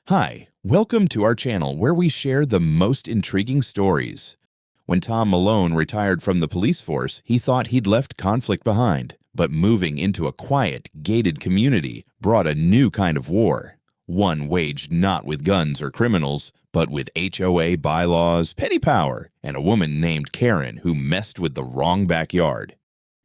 Hi, welcome to our channel where we share the most intriguing stories. When Tom Malone retired from the police force, he thought he'd left conflict behind, but moving into a quiet, gated community brought a new kind of war. One waged not with guns or criminals, but with HOA bylaws, petty power, and a woman named Karen who messed with the wrong backyard.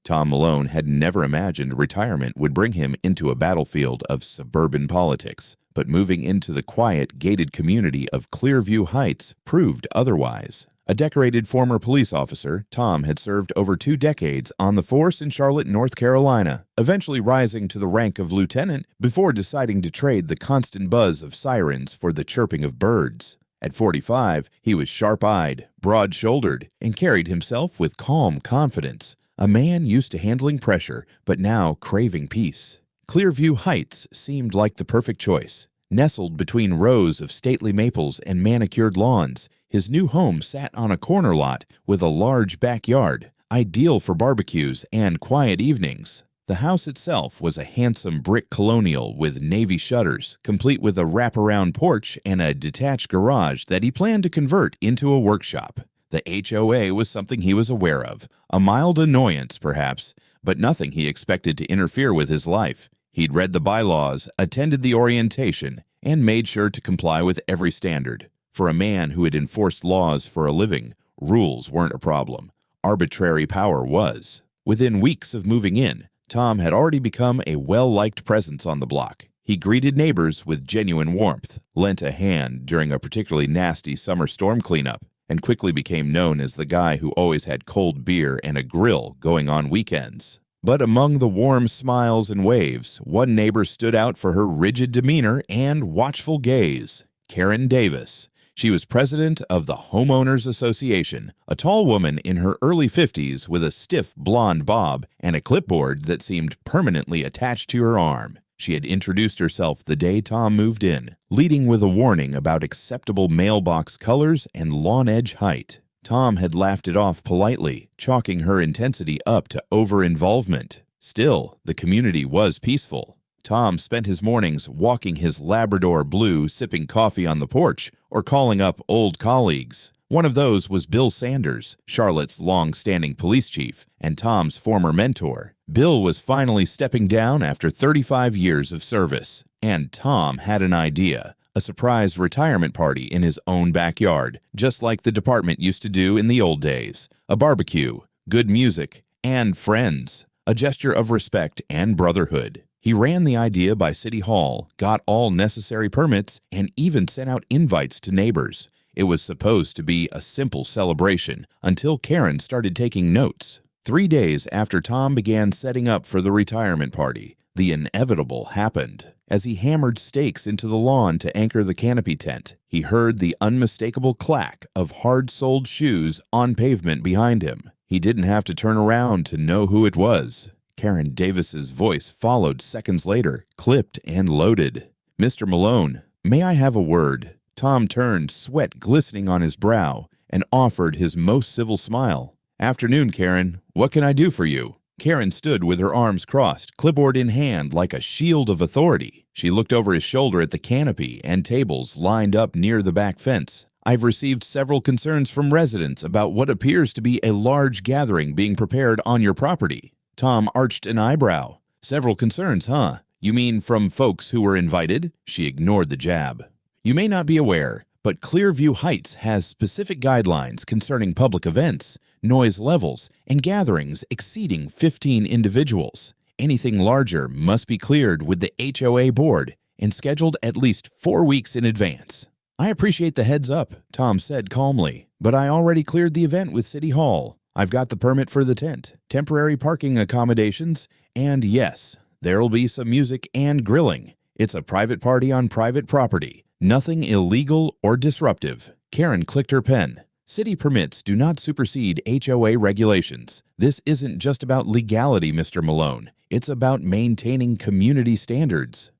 Tom Malone had never imagined retirement would bring him into a battlefield of suburban politics, but moving into the quiet, gated community of Clearview Heights proved otherwise. A decorated former police officer, Tom had served over 2 decades on the force in Charlotte, North Carolina, eventually rising to the rank of lieutenant before deciding to trade the constant buzz of sirens for the chirping of birds. At 45, he was sharp-eyed, broad-shouldered, and carried himself with calm confidence. A man used to handling pressure, but now craving peace. Clearview Heights seemed like the perfect choice. Nestled between rows of stately maples and manicured lawns, his new home sat on a corner lot with a large backyard, ideal for barbecues and quiet evenings. The house itself was a handsome brick colonial with navy shutters, complete with a wraparound porch and a detached garage that he planned to convert into a workshop. The HOA was something he was aware of, a mild annoyance perhaps, but nothing he expected to interfere with his life. He'd read the bylaws, attended the orientation, and made sure to comply with every standard. For a man who had enforced laws for a living, rules weren't a problem. Arbitrary power was. Within weeks of moving in, Tom had already become a well-liked presence on the block. He greeted neighbors with genuine warmth, lent a hand during a particularly nasty summer storm cleanup, and quickly became known as the guy who always had cold beer and a grill going on weekends. But among the warm smiles and waves, one neighbor stood out for her rigid demeanor and watchful gaze: Karen Davis. She was president of the Homeowners Association, a tall woman in her early 50s with a stiff blonde bob and a clipboard that seemed permanently attached to her arm. She had introduced herself the day Tom moved in, leading with a warning about acceptable mailbox colors and lawn edge height. Tom had laughed it off politely, chalking her intensity up to over-involvement. Still, the community was peaceful. Tom spent his mornings walking his Labrador Blue, sipping coffee on the porch, or calling up old colleagues. One of those was Bill Sanders, Charlotte's long-standing police chief, and Tom's former mentor. Bill was finally stepping down after 35 years of service, and Tom had an idea: a surprise retirement party in his own backyard, just like the department used to do in the old days. A barbecue, good music, and friends. A gesture of respect and brotherhood. He ran the idea by City Hall, got all necessary permits, and even sent out invites to neighbors. It was supposed to be a simple celebration until Karen started taking notes. 3 days after Tom began setting up for the retirement party, the inevitable happened. As he hammered stakes into the lawn to anchor the canopy tent, he heard the unmistakable clack of hard-soled shoes on pavement behind him. He didn't have to turn around to know who it was. Karen Davis's voice followed seconds later, clipped and loaded. "Mr. Malone, may I have a word?" Tom turned, sweat glistening on his brow, and offered his most civil smile. "Afternoon, Karen. What can I do for you?" Karen stood with her arms crossed, clipboard in hand like a shield of authority. She looked over his shoulder at the canopy and tables lined up near the back fence. "I've received several concerns from residents about what appears to be a large gathering being prepared on your property." Tom arched an eyebrow. "Several concerns, huh? You mean from folks who were invited?" She ignored the jab. "You may not be aware, but Clearview Heights has specific guidelines concerning public events, noise levels, and gatherings exceeding 15 individuals. Anything larger must be cleared with the HOA board and scheduled at least 4 weeks in advance." "I appreciate the heads up," Tom said calmly, "but I already cleared the event with City Hall. I've got the permit for the tent, temporary parking accommodations, and yes, there'll be some music and grilling. It's a private party on private property. Nothing illegal or disruptive." Karen clicked her pen. "City permits do not supersede HOA regulations. This isn't just about legality, Mr. Malone. It's about maintaining community standards."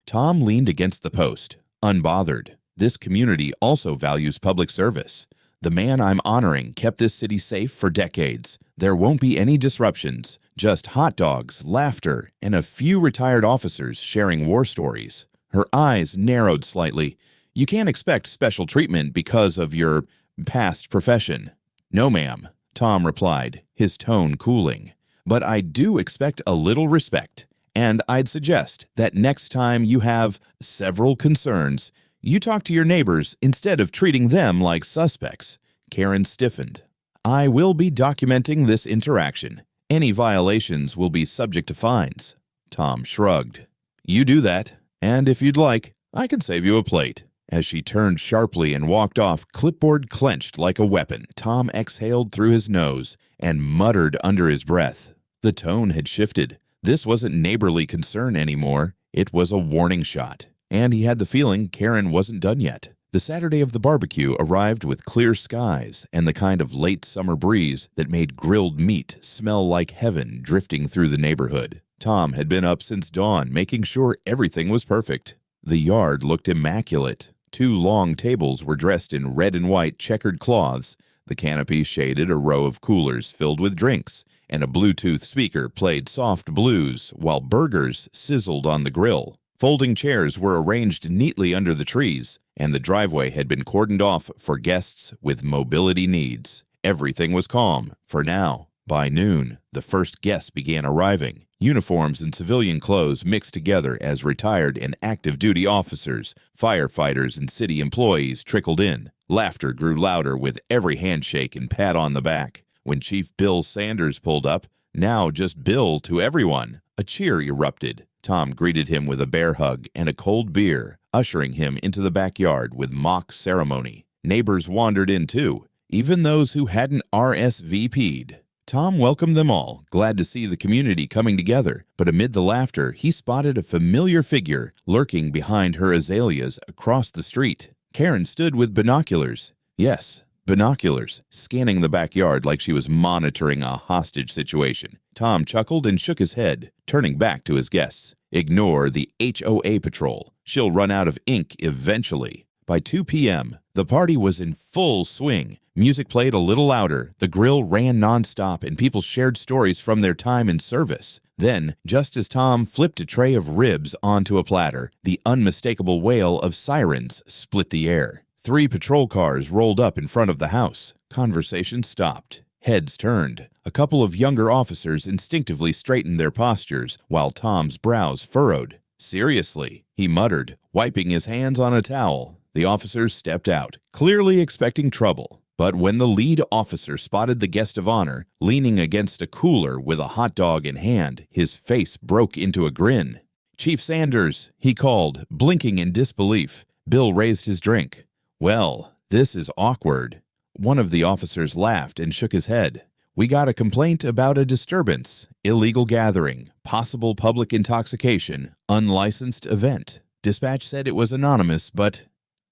Tom leaned against the post, unbothered. This community also values public service. The man I'm honoring kept this city safe for decades. There won't be any disruptions, just hot dogs, laughter, and a few retired officers sharing war stories. Her eyes narrowed slightly. "You can't expect special treatment because of your past profession." "No, ma'am," Tom replied, his tone cooling. "But I do expect a little respect, and I'd suggest that next time you have several concerns, you talk to your neighbors instead of treating them like suspects." Karen stiffened. "I will be documenting this interaction. Any violations will be subject to fines." Tom shrugged. "You do that, and if you'd like, I can save you a plate." As she turned sharply and walked off, clipboard clenched like a weapon, Tom exhaled through his nose and muttered under his breath. The tone had shifted. This wasn't neighborly concern anymore. It was a warning shot. And he had the feeling Karen wasn't done yet. The Saturday of the barbecue arrived with clear skies and the kind of late summer breeze that made grilled meat smell like heaven drifting through the neighborhood. Tom had been up since dawn, making sure everything was perfect. The yard looked immaculate. 2 long tables were dressed in red and white checkered cloths. The canopy shaded a row of coolers filled with drinks, and a Bluetooth speaker played soft blues while burgers sizzled on the grill. Folding chairs were arranged neatly under the trees, and the driveway had been cordoned off for guests with mobility needs. Everything was calm, for now. By noon, the first guests began arriving. Uniforms and civilian clothes mixed together as retired and active duty officers, firefighters, and city employees trickled in. Laughter grew louder with every handshake and pat on the back. When Chief Bill Sanders pulled up, now just Bill to everyone, a cheer erupted. Tom greeted him with a bear hug and a cold beer, ushering him into the backyard with mock ceremony. Neighbors wandered in too, even those who hadn't RSVP'd. Tom welcomed them all, glad to see the community coming together, but amid the laughter, he spotted a familiar figure lurking behind her azaleas across the street. Karen stood with binoculars. Yes, binoculars, scanning the backyard like she was monitoring a hostage situation. Tom chuckled and shook his head, turning back to his guests. "Ignore the HOA patrol. She'll run out of ink eventually." By 2 p.m., the party was in full swing. Music played a little louder, the grill ran nonstop, and people shared stories from their time in service. Then, just as Tom flipped a tray of ribs onto a platter, the unmistakable wail of sirens split the air. 3 patrol cars rolled up in front of the house. Conversation stopped. Heads turned. A couple of younger officers instinctively straightened their postures, while Tom's brows furrowed. "Seriously," he muttered, wiping his hands on a towel. The officers stepped out, clearly expecting trouble. But when the lead officer spotted the guest of honor leaning against a cooler with a hot dog in hand, his face broke into a grin. "Chief Sanders," he called, blinking in disbelief. Bill raised his drink. "Well, this is awkward." One of the officers laughed and shook his head. "We got a complaint about a disturbance, illegal gathering, possible public intoxication, unlicensed event. Dispatch said it was anonymous, but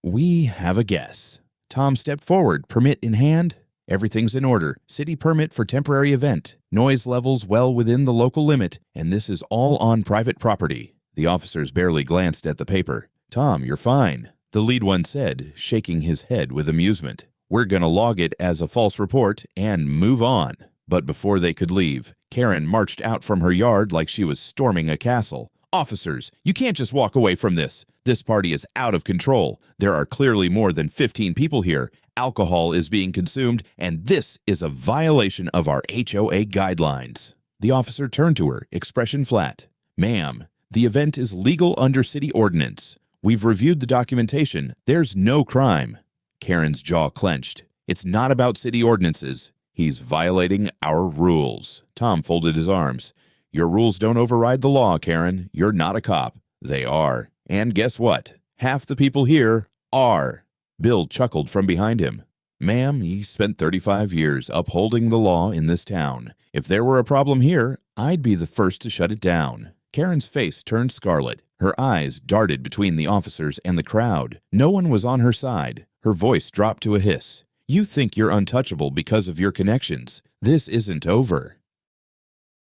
we have a guess." Tom stepped forward, permit in hand. "Everything's in order. City permit for temporary event. Noise levels well within the local limit, and this is all on private property." The officers barely glanced at the paper. "Tom, you're fine," the lead one said, shaking his head with amusement. "We're gonna log it as a false report and move on." But before they could leave, Karen marched out from her yard like she was storming a castle. "Officers, you can't just walk away from this. This party is out of control. There are clearly more than 15 people here. Alcohol is being consumed, and this is a violation of our HOA guidelines." The officer turned to her, expression flat. "Ma'am, the event is legal under city ordinance. We've reviewed the documentation. There's no crime." Karen's jaw clenched. "It's not about city ordinances. He's violating our rules." Tom folded his arms. "Your rules don't override the law, Karen. You're not a cop." "They are. And guess what? Half the people here are." Bill chuckled from behind him. "Ma'am, he spent 35 years upholding the law in this town. If there were a problem here, I'd be the first to shut it down." Karen's face turned scarlet. Her eyes darted between the officers and the crowd. No one was on her side. Her voice dropped to a hiss. "You think you're untouchable because of your connections. This isn't over."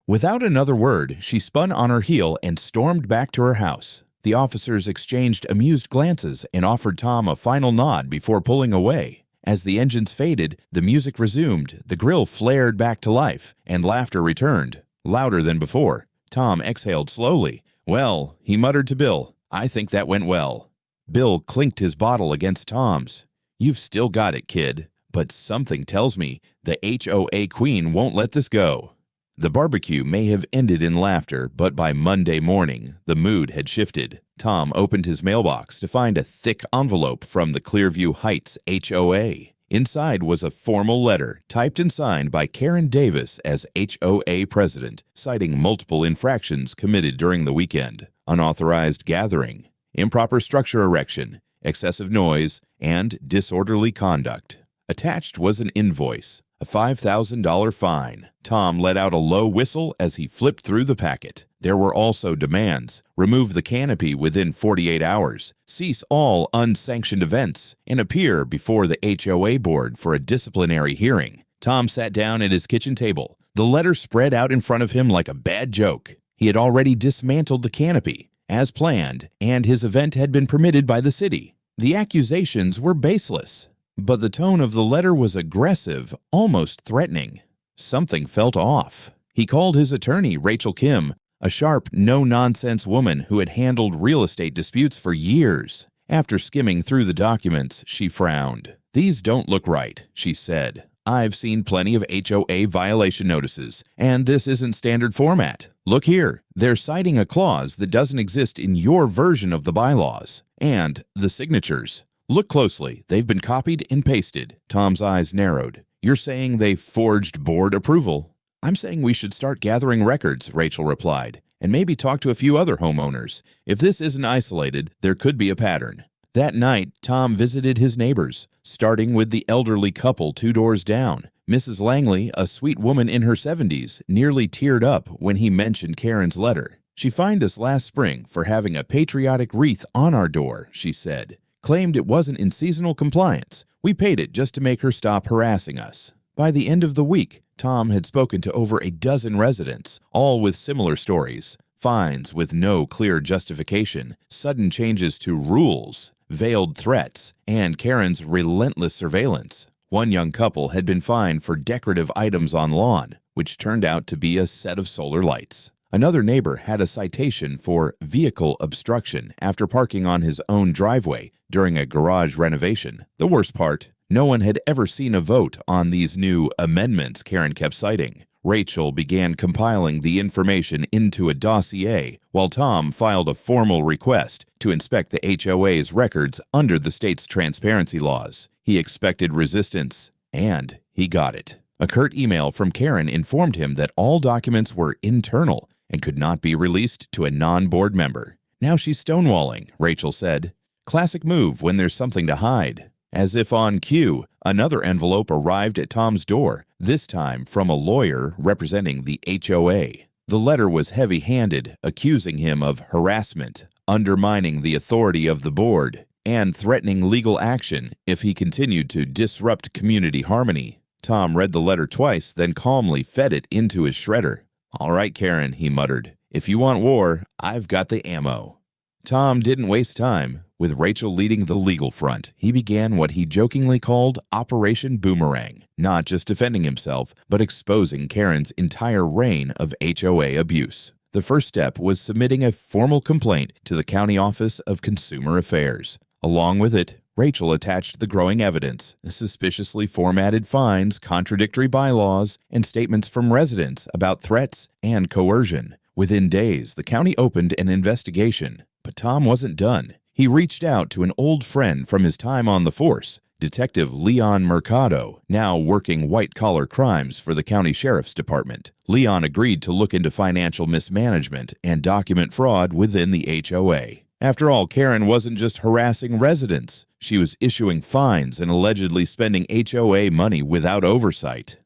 Without another word, she spun on her heel and stormed back to her house. The officers exchanged amused glances and offered Tom a final nod before pulling away. As the engines faded, the music resumed, the grill flared back to life, and laughter returned, louder than before. Tom exhaled slowly. "Well," he muttered to Bill, I think that went well." Bill clinked his bottle against Tom's. "You've still got it, kid, but something tells me the HOA queen won't let this go." The barbecue may have ended in laughter, but by Monday morning, the mood had shifted. Tom opened his mailbox to find a thick envelope from the Clearview Heights HOA. Inside was a formal letter, typed and signed by Karen Davis as HOA president, citing multiple infractions committed during the weekend: unauthorized gathering, improper structure erection, excessive noise, and disorderly conduct. Attached was an invoice, a $5,000 fine. Tom let out a low whistle as he flipped through the packet. There were also demands: remove the canopy within 48 hours, cease all unsanctioned events, and appear before the HOA board for a disciplinary hearing. Tom sat down at his kitchen table. The letter spread out in front of him like a bad joke. He had already dismantled the canopy, as planned, and his event had been permitted by the city. The accusations were baseless, but the tone of the letter was aggressive, almost threatening. Something felt off. He called his attorney, Rachel Kim, a sharp, no-nonsense woman who had handled real estate disputes for years. After skimming through the documents, she frowned. "These don't look right," she said. "I've seen plenty of HOA violation notices, and this isn't standard format. Look here, they're citing a clause that doesn't exist in your version of the bylaws. And the signatures. Look closely, they've been copied and pasted." Tom's eyes narrowed. "You're saying they forged board approval?" "I'm saying we should start gathering records," Rachel replied, "and maybe talk to a few other homeowners. If this isn't isolated, there could be a pattern." That night, Tom visited his neighbors, starting with the elderly couple 2 doors down. Mrs. Langley, a sweet woman in her 70s, nearly teared up when he mentioned Karen's letter. "She fined us last spring for having a patriotic wreath on our door," she said. "Claimed it wasn't in seasonal compliance. We paid it just to make her stop harassing us." By the end of the week, Tom had spoken to over a dozen residents, all with similar stories: fines with no clear justification, sudden changes to rules, veiled threats, and Karen's relentless surveillance. One young couple had been fined for decorative items on lawn, which turned out to be a set of solar lights. Another neighbor had a citation for vehicle obstruction after parking on his own driveway during a garage renovation. The worst part: no one had ever seen a vote on these new amendments Karen kept citing. Rachel began compiling the information into a dossier, while Tom filed a formal request to inspect the HOA's records under the state's transparency laws. He expected resistance, and he got it. A curt email from Karen informed him that all documents were internal and could not be released to a non-board member. "Now she's stonewalling," Rachel said. "Classic move when there's something to hide." As if on cue, another envelope arrived at Tom's door, this time from a lawyer representing the HOA. The letter was heavy-handed, accusing him of harassment, undermining the authority of the board, and threatening legal action if he continued to disrupt community harmony. Tom read the letter twice, then calmly fed it into his shredder. "All right, Karen," he muttered. "If you want war, I've got the ammo." Tom didn't waste time. With Rachel leading the legal front, he began what he jokingly called Operation Boomerang, not just defending himself, but exposing Karen's entire reign of HOA abuse. The first step was submitting a formal complaint to the County Office of Consumer Affairs. Along with it, Rachel attached the growing evidence: suspiciously formatted fines, contradictory bylaws, and statements from residents about threats and coercion. Within days, the county opened an investigation. But Tom wasn't done. He reached out to an old friend from his time on the force, Detective Leon Mercado, now working white-collar crimes for the county sheriff's department. Leon agreed to look into financial mismanagement and document fraud within the HOA. After all, Karen wasn't just harassing residents. She was issuing fines and allegedly spending HOA money without oversight.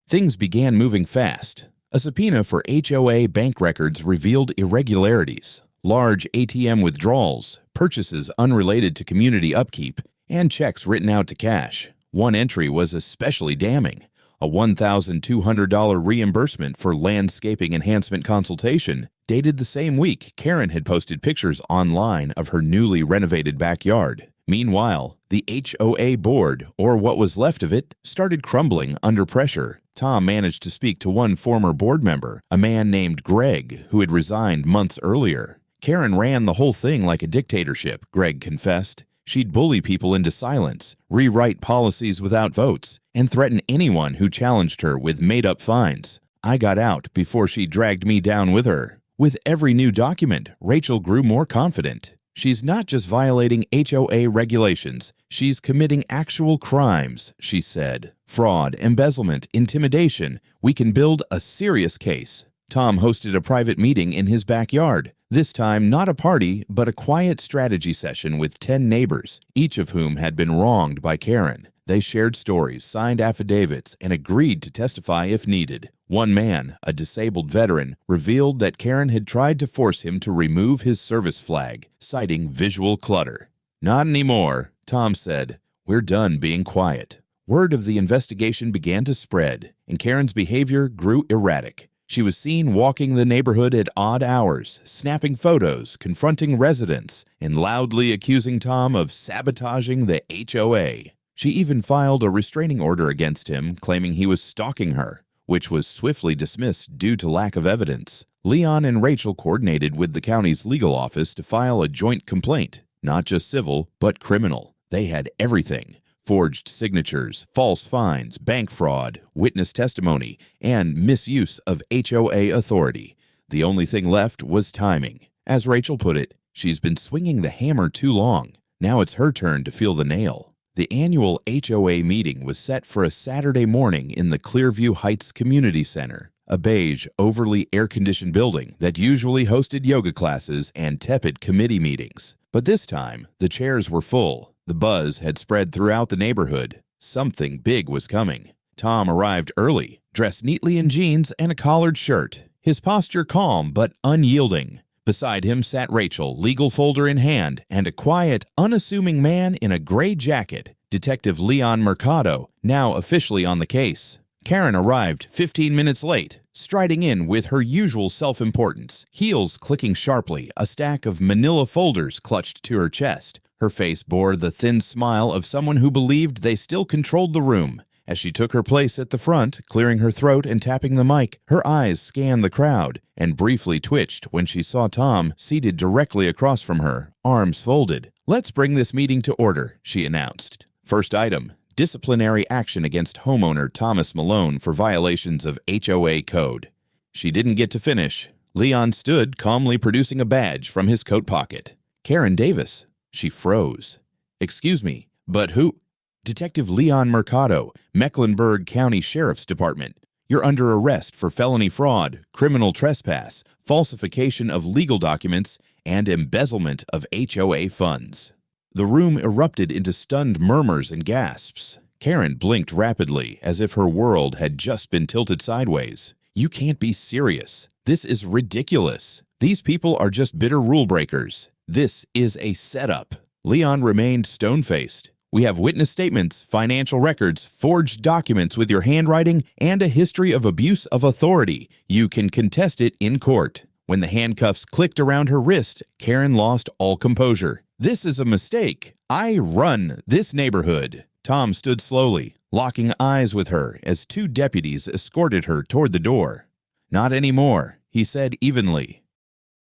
Things began moving fast. A subpoena for HOA bank records revealed irregularities: large ATM withdrawals, purchases unrelated to community upkeep, and checks written out to cash. One entry was especially damning: a $1,200 reimbursement for landscaping enhancement consultation, dated the same week Karen had posted pictures online of her newly renovated backyard. Meanwhile, the HOA board, or what was left of it, started crumbling under pressure. Tom managed to speak to one former board member, a man named Greg, who had resigned months earlier. Karen ran the whole thing like a dictatorship, Greg confessed. She'd bully people into silence, rewrite policies without votes, and threaten anyone who challenged her with made-up fines. I got out before she dragged me down with her. With every new document, Rachel grew more confident. She's not just violating HOA regulations, she's committing actual crimes, she said. Fraud, embezzlement, intimidation. We can build a serious case. Tom hosted a private meeting in his backyard. This time, not a party, but a quiet strategy session with 10 neighbors, each of whom had been wronged by Karen. They shared stories, signed affidavits, and agreed to testify if needed. One man, a disabled veteran, revealed that Karen had tried to force him to remove his service flag, citing visual clutter. Not anymore, Tom said. We're done being quiet. Word of the investigation began to spread, and Karen's behavior grew erratic. She was seen walking the neighborhood at odd hours, snapping photos, confronting residents, and loudly accusing Tom of sabotaging the HOA. She even filed a restraining order against him, claiming he was stalking her, which was swiftly dismissed due to lack of evidence. Leon and Rachel coordinated with the county's legal office to file a joint complaint, not just civil, but criminal. They had everything: forged signatures, false fines, bank fraud, witness testimony, and misuse of HOA authority. The only thing left was timing. As Rachel put it, she's been swinging the hammer too long. Now it's her turn to feel the nail. The annual HOA meeting was set for a Saturday morning in the Clearview Heights Community Center, a beige, overly air-conditioned building that usually hosted yoga classes and tepid committee meetings. But this time, the chairs were full. The buzz had spread throughout the neighborhood. Something big was coming. Tom arrived early, dressed neatly in jeans and a collared shirt, his posture calm but unyielding. Beside him sat Rachel, legal folder in hand, and a quiet, unassuming man in a gray jacket, Detective Leon Mercado, now officially on the case. Karen arrived 15 minutes late, striding in with her usual self-importance, heels clicking sharply, a stack of manila folders clutched to her chest. Her face bore the thin smile of someone who believed they still controlled the room. As she took her place at the front, clearing her throat and tapping the mic, her eyes scanned the crowd and briefly twitched when she saw Tom seated directly across from her, arms folded. "Let's bring this meeting to order," she announced. First item: disciplinary action against homeowner Thomas Malone for violations of HOA code. She didn't get to finish. Leon stood calmly producing a badge from his coat pocket. "Karen Davis." She froze. "Excuse me, but who?" "Detective Leon Mercado, Mecklenburg County Sheriff's Department. You're under arrest for felony fraud, criminal trespass, falsification of legal documents, and embezzlement of HOA funds." The room erupted into stunned murmurs and gasps. Karen blinked rapidly, as if her world had just been tilted sideways. "You can't be serious. This is ridiculous. These people are just bitter rule breakers. This is a setup." Leon remained stone-faced. "We have witness statements, financial records, forged documents with your handwriting, and a history of abuse of authority. You can contest it in court." When the handcuffs clicked around her wrist, Karen lost all composure. "This is a mistake. I run this neighborhood." Tom stood slowly, locking eyes with her as two deputies escorted her toward the door. "Not anymore," he said evenly.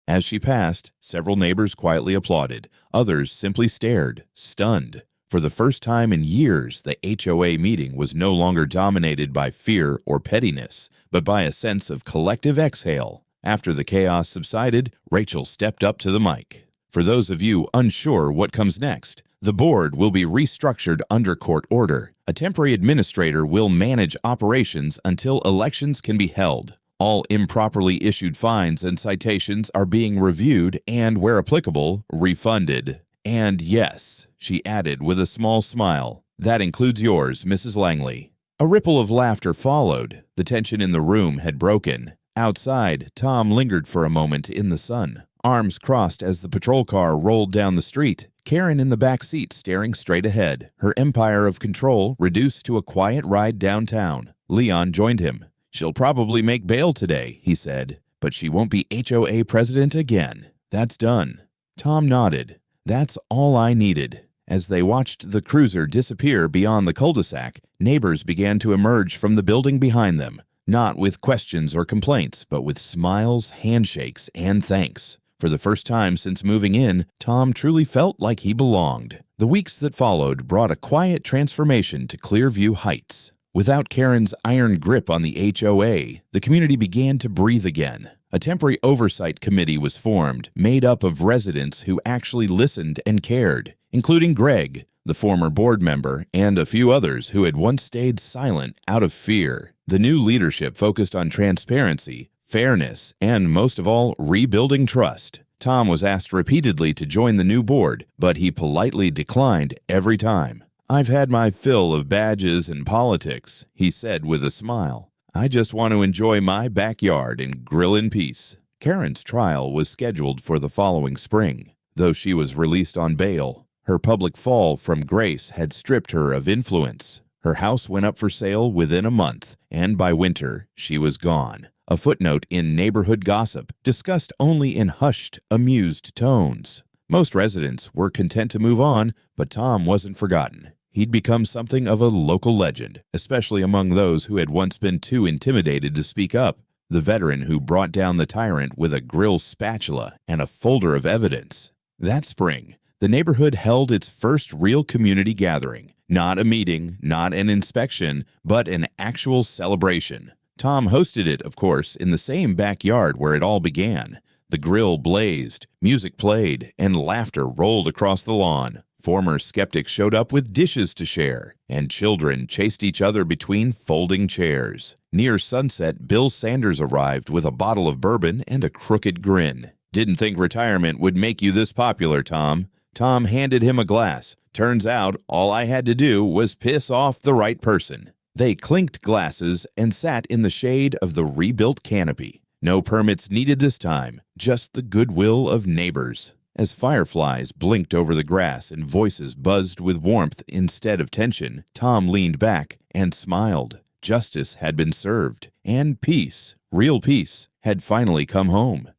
As she passed, several neighbors quietly applauded. Others simply stared, stunned. For the first time in years, the HOA meeting was no longer dominated by fear or pettiness, but by a sense of collective exhale. After the chaos subsided, Rachel stepped up to the mic. "For those of you unsure what comes next, the board will be restructured under court order. A temporary administrator will manage operations until elections can be held. All improperly issued fines and citations are being reviewed and, where applicable, refunded. And yes," she added with a small smile, "that includes yours, Mrs. Langley." A ripple of laughter followed. The tension in the room had broken. Outside, Tom lingered for a moment in the sun, arms crossed as the patrol car rolled down the street. Karen in the back seat staring straight ahead, her empire of control reduced to a quiet ride downtown. Leon joined him. "She'll probably make bail today," he said, "but she won't be HOA president again. That's done." Tom nodded. "That's all I needed." As they watched the cruiser disappear beyond the cul-de-sac, neighbors began to emerge from the building behind them, not with questions or complaints, but with smiles, handshakes, and thanks. For For the first time since moving in, Tom truly felt like he belonged. The weeks that followed brought a quiet transformation to Clearview Heights. Without Karen's iron grip on the HOA, the community began to breathe again. A temporary oversight committee was formed, made up of residents who actually listened and cared, including Greg, the former board member, and a few others who had once stayed silent out of fear. The new leadership focused on transparency, fairness, and most of all, rebuilding trust. Tom was asked repeatedly to join the new board, but he politely declined every time. "I've had my fill of badges and politics," he said with a smile. "I just want to enjoy my backyard and grill in peace." Karen's trial was scheduled for the following spring. Though she was released on bail, her public fall from grace had stripped her of influence. Her house went up for sale within a month, and by winter, she was gone. A footnote in neighborhood gossip, discussed only in hushed, amused tones. Most residents were content to move on, but Tom wasn't forgotten. He'd become something of a local legend, especially among those who had once been too intimidated to speak up. The veteran who brought down the tyrant with a grill spatula and a folder of evidence. That spring, the neighborhood held its first real community gathering. Not a meeting, not an inspection, but an actual celebration. Tom hosted it, of course, in the same backyard where it all began. The grill blazed, music played, and laughter rolled across the lawn. Former skeptics showed up with dishes to share, and children chased each other between folding chairs. Near sunset, Bill Sanders arrived with a bottle of bourbon and a crooked grin. "Didn't think retirement would make you this popular, Tom." Tom handed him a glass. "Turns out all I had to do was piss off the right person." They clinked glasses and sat in the shade of the rebuilt canopy. No permits needed this time, just the goodwill of neighbors. As fireflies blinked over the grass and voices buzzed with warmth instead of tension, Tom leaned back and smiled. Justice had been served, and peace, real peace, had finally come home.